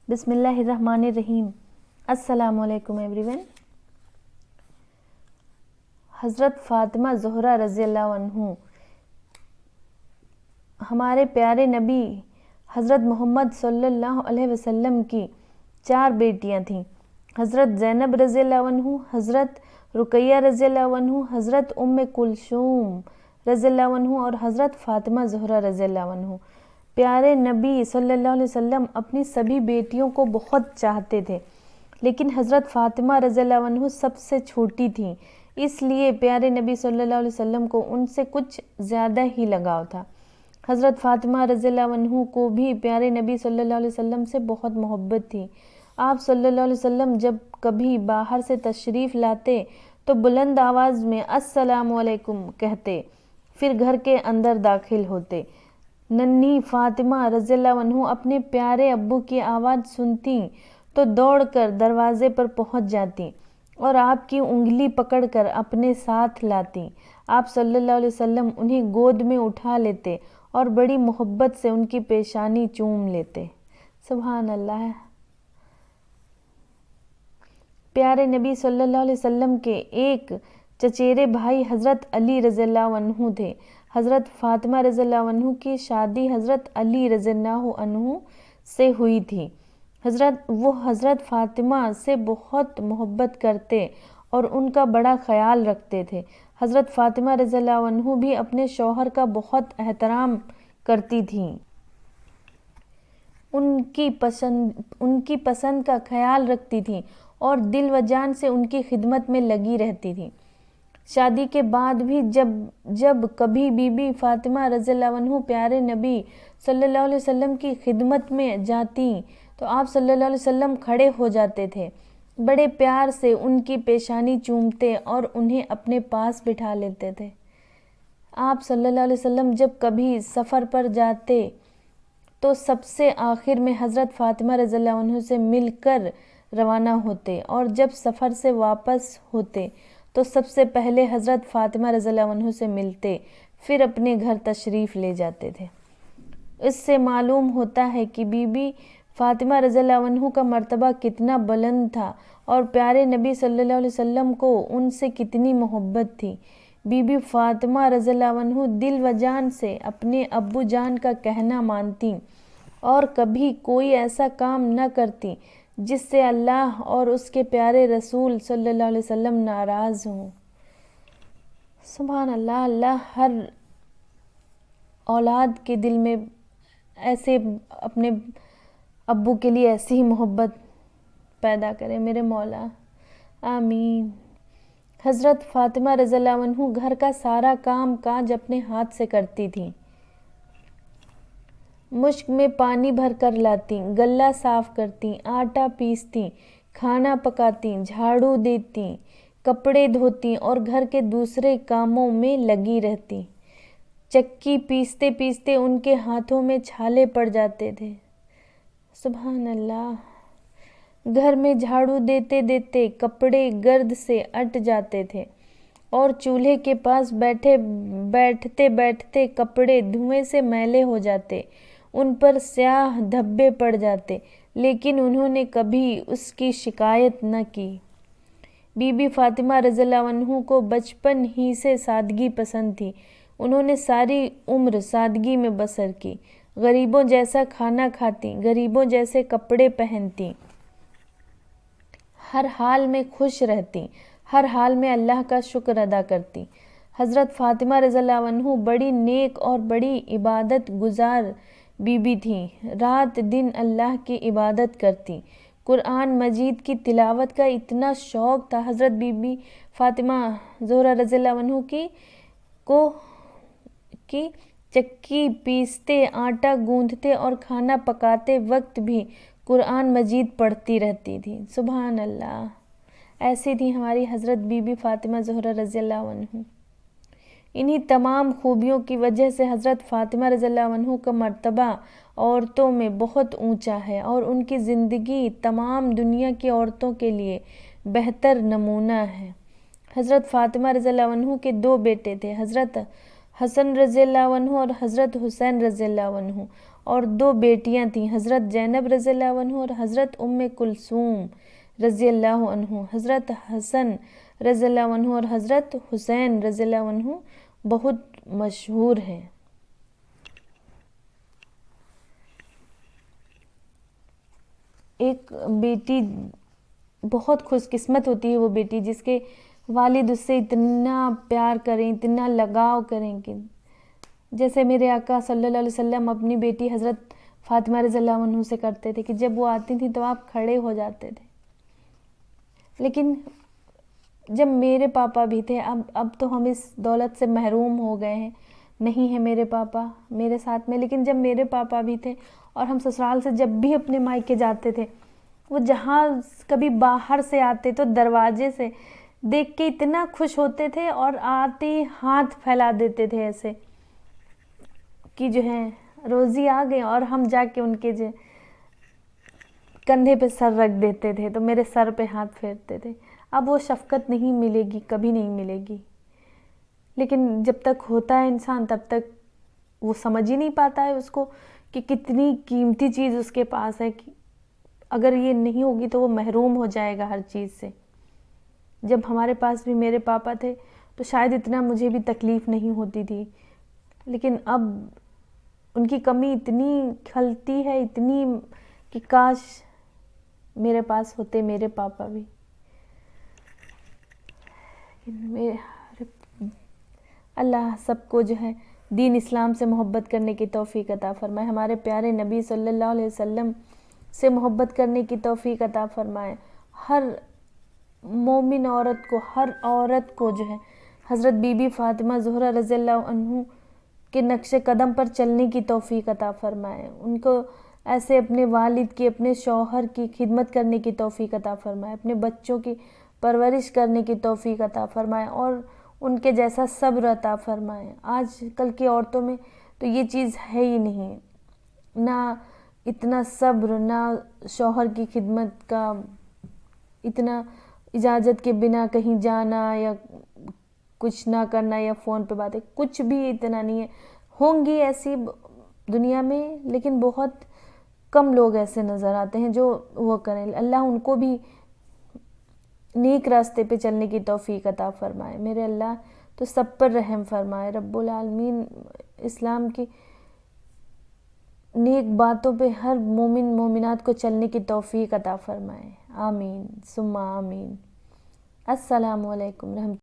بسم اللہ الرحمن الرحیم۔ السلام علیکم ایوری ون۔ حضرت فاطمہ زہرا رضی اللہ عنہ ہمارے پیارے نبی حضرت محمد صلی اللہ علیہ وسلم کی 4 بیٹیاں تھیں۔ حضرت زینب رضی اللہ عنہ، حضرت رقیہ رضی اللہ عنہ، حضرت ام کلثوم رضی اللہ عنہ اور حضرت فاطمہ زہرا رضی اللہ عنہ۔ پیارے نبی صلی اللہ علیہ وسلم اپنی سبھی بیٹیوں کو بہت چاہتے تھے، لیکن حضرت فاطمہ رضی اللہ عنہ سب سے چھوٹی تھیں، اس لیے پیارے نبی صلی اللہ علیہ وسلم کو ان سے کچھ زیادہ ہی لگاؤ تھا۔ حضرت فاطمہ رضی اللہ عنہ کو بھی پیارے نبی صلی اللہ علیہ وسلم سے بہت محبت تھی۔ آپ صلی اللہ علیہ وسلم جب کبھی باہر سے تشریف لاتے تو بلند آواز میں السلام علیکم کہتے، پھر گھر کے اندر داخل ہوتے۔ ننھی فاطمہ رضی اللہ عنہ اپنے پیارے ابو کی آواز سنتی تو دوڑ کر دروازے پر پہنچ جاتی اور آپ کی انگلی پکڑ کر اپنے ساتھ لاتی۔ آپ صلی اللہ علیہ وسلم انہیں گود میں اٹھا لیتے اور بڑی محبت سے ان کی پیشانی چوم لیتے۔ سبحان اللہ۔ پیارے نبی صلی اللہ علیہ وسلم کے ایک چچیرے بھائی حضرت علی رضی اللہ عنہ تھے۔ حضرت فاطمہ رضی اللہ عنہ کی شادی حضرت علی رضی اللہ عنہ سے ہوئی تھی۔ وہ حضرت فاطمہ سے بہت محبت کرتے اور ان کا بڑا خیال رکھتے تھے۔ حضرت فاطمہ رضی اللہ عنہ بھی اپنے شوہر کا بہت احترام کرتی تھیں، ان کی پسند کا خیال رکھتی تھیں اور دل و جان سے ان کی خدمت میں لگی رہتی تھیں۔ شادی کے بعد بھی جب کبھی بی بی فاطمہ رضی اللہ عنہ پیارے نبی صلی اللہ علیہ وسلم کی خدمت میں جاتی تو آپ صلی اللہ علیہ وسلم کھڑے ہو جاتے تھے، بڑے پیار سے ان کی پیشانی چومتے اور انہیں اپنے پاس بٹھا لیتے تھے۔ آپ صلی اللہ علیہ وسلم جب کبھی سفر پر جاتے تو سب سے آخر میں حضرت فاطمہ رضی اللہ عنہ سے مل کر روانہ ہوتے اور جب سفر سے واپس ہوتے تو سب سے پہلے حضرت فاطمہ رضی اللہ عنہ سے ملتے، پھر اپنے گھر تشریف لے جاتے تھے۔ اس سے معلوم ہوتا ہے کہ بی بی فاطمہ رضی اللہ عنہ کا مرتبہ کتنا بلند تھا اور پیارے نبی صلی اللہ علیہ وسلم کو ان سے کتنی محبت تھی۔ بی بی فاطمہ رضی اللہ عنہ دل و جان سے اپنے ابو جان کا کہنا مانتی اور کبھی کوئی ایسا کام نہ کرتی جس سے اللہ اور اس کے پیارے رسول صلی اللہ علیہ وسلم ناراض ہوں۔ سبحان اللہ۔ اللہ ہر اولاد کے دل میں ایسے اپنے ابو کے لیے ایسی ہی محبت پیدا کرے میرے مولا، آمین۔ حضرت فاطمہ رضی اللہ عنہ گھر کا سارا کام کاج اپنے ہاتھ سے کرتی تھیں۔ مشک میں پانی بھر کر لاتی، غلہ صاف کرتی، آٹا پیستی، کھانا پکاتی، جھاڑو دیتی، کپڑے دھوتی اور گھر کے دوسرے کاموں میں لگی رہتی۔ چکی پیستے پیستے ان کے ہاتھوں میں چھالے پڑ جاتے تھے۔ سبحان اللہ۔ گھر میں جھاڑو دیتے دیتے کپڑے گرد سے اٹ جاتے تھے اور چولہے کے پاس بیٹھتے بیٹھتے کپڑے دھوئیں سے میلے ہو جاتے، ان پر سیاہ دھبے پڑ جاتے، لیکن انہوں نے کبھی اس کی شکایت نہ کی۔ بی بی فاطمہ رضی اللہ عنہ کو بچپن ہی سے سادگی پسند تھی، انہوں نے ساری عمر سادگی میں بسر کی، غریبوں جیسا کھانا کھاتی، غریبوں جیسے کپڑے پہنتی، ہر حال میں خوش رہتی، ہر حال میں اللہ کا شکر ادا کرتی۔ حضرت فاطمہ رضی اللہ عنہ بڑی نیک اور بڑی عبادت گزار بی بی تھیں، رات دن اللہ کی عبادت کرتی۔ قرآن مجید کی تلاوت کا اتنا شوق تھا حضرت بی بی فاطمہ زہرا رضی اللہ عنہ کی چکی پیستے، آٹا گوندھتے اور کھانا پکاتے وقت بھی قرآن مجید پڑھتی رہتی تھی۔ سبحان اللہ۔ ایسی تھی ہماری حضرت بی بی فاطمہ زہرا رضی اللہ عنہ۔ انہی تمام خوبیوں کی وجہ سے حضرت فاطمہ رضی اللہ عنہ کا مرتبہ عورتوں میں بہت اونچا ہے اور ان کی زندگی تمام دنیا کی عورتوں کے لیے بہتر نمونہ ہے۔ حضرت فاطمہ رضی اللہ عنہ کے 2 بیٹے تھے، حضرت حسن رضی اللہ عنہ اور حضرت حسین رضی اللہ عنہ، اور 2 بیٹیاں تھیں، حضرت زینب رضی اللہ عنہ اور حضرت ام کلثوم رضی اللہ عنہ۔ حضرت حسن رضی اللہ عنہ اور حضرت حسین رضی اللہ عنہ بہت مشہور ہیں۔ ایک بیٹی بہت خوش قسمت ہوتی ہے وہ بیٹی جس کے والد اس سے اتنا پیار کریں، اتنا لگاؤ کریں کہ جیسے میرے آقا صلی اللہ علیہ وسلم اپنی بیٹی حضرت فاطمہ رضی اللہ عنہ سے کرتے تھے کہ جب وہ آتی تھیں تو آپ کھڑے ہو جاتے تھے۔ لیکن جب میرے پاپا بھی تھے، اب تو ہم اس دولت سے محروم ہو گئے ہیں، نہیں ہے میرے پاپا میرے ساتھ میں، لیکن جب میرے پاپا بھی تھے اور ہم سسرال سے جب بھی اپنے مائکے جاتے تھے، وہ جہاں کبھی باہر سے آتے تو دروازے سے دیکھ کے اتنا خوش ہوتے تھے اور آتے ہی ہاتھ پھیلا دیتے تھے ایسے کہ جو ہے روزی آ گئے، اور ہم جا کے ان کے کندھے پہ سر رکھ دیتے تھے تو میرے سر پہ ہاتھ پھیرتے تھے۔ اب وہ شفقت نہیں ملے گی، کبھی نہیں ملے گی، لیکن جب تک ہوتا ہے انسان تب تک وہ سمجھ ہی نہیں پاتا ہے اس کو کہ کتنی قیمتی چیز اس کے پاس ہے، کہ اگر یہ نہیں ہوگی تو وہ محروم ہو جائے گا ہر چیز سے۔ جب ہمارے پاس بھی میرے پاپا تھے تو شاید اتنا مجھے بھی تکلیف نہیں ہوتی تھی، لیکن اب ان کی کمی اتنی کھلتی ہے، اتنی کہ کاش میرے پاس ہوتے میرے پاپا بھی۔ اللہ سب کو جو ہے دین اسلام سے محبت کرنے کی توفیق عطا فرمائے، ہمارے پیارے نبی صلی اللہ علیہ وسلم سے محبت کرنے کی توفیق عطا فرمائے، ہر مومن عورت کو، ہر عورت کو جو ہے حضرت بی بی فاطمہ زہرا رضی اللہ عنہ کے نقش قدم پر چلنے کی توفیق عطا فرمائے، ان کو ایسے اپنے والد کی، اپنے شوہر کی خدمت کرنے کی توفیق عطا فرمائے، اپنے بچوں کی پرورش کرنے کی توفیق عطا فرمائے اور ان کے جیسا صبر عطا فرمائے۔ آج کل کی عورتوں میں تو یہ چیز ہے ہی نہیں، نہ اتنا صبر، نہ شوہر کی خدمت کا، اتنا اجازت کے بنا کہیں جانا یا کچھ نہ کرنا یا فون پہ باتیں، کچھ بھی اتنا نہیں ہے۔ ہوں گی ایسی دنیا میں، لیکن بہت کم لوگ ایسے نظر آتے ہیں جو وہ کریں۔ اللہ ان کو بھی نیک راستے پہ چلنے کی توفیق عطا فرمائے، میرے اللہ تو سب پر رحم فرمائے، رب العالمین اسلام کی نیک باتوں پہ ہر مومن مومنات کو چلنے کی توفیق عطا فرمائے، آمین ثم آمین۔ السلام علیکم رحمۃ